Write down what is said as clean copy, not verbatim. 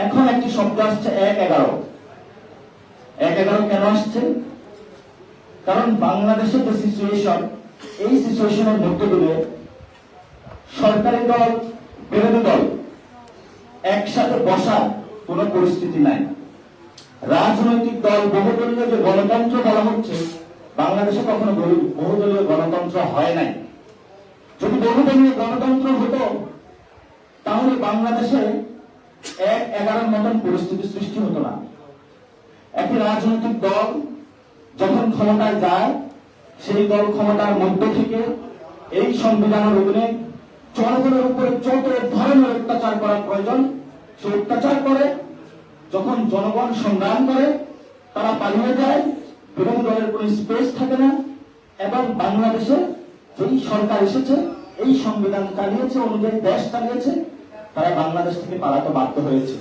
এখন একটি শব্দ আসছে ১-১১। ১-১১ কেন আসছে? কারণ বাংলাদেশের যে সিচুয়েশন, এই সিচুয়েশনের মধ্যে দিয়ে সরকারি দল, বিরোধী দল একসাথে বসার কোনো পরিস্থিতি নাই। রাজনৈতিক দল, বহুদলীয় যে গণতন্ত্র বলা হচ্ছে, বাংলাদেশে কখনো বহুদলীয় গণতন্ত্র হয় নাই। যদি বহুদলীয় গণতন্ত্র হতো তাহলে বাংলাদেশে ১-১১ মতন পরিস্থিতি সৃষ্টি হতো না। একটি রাজনৈতিক দল যখন ক্ষমতায় যায়, সেই দল ক্ষমতার মধ্য থেকে এই সংবিধানের অধীনে জনগণের উপরে যত ধরনের অত্যাচার করা প্রয়োজন সে অত্যাচার করে। যখন জনগণ সংগ্রাম করে, তারা পালিয়ে যায়, বিরোধী দলের কোন স্পেস থাকে না। এবং বাংলাদেশে যেই সরকার এসেছে, এই সংবিধান চালিয়েছে, অনুযায়ী দেশ চালিয়েছে, তারা বাংলাদেশ থেকে পালাতে বাধ্য হয়েছে।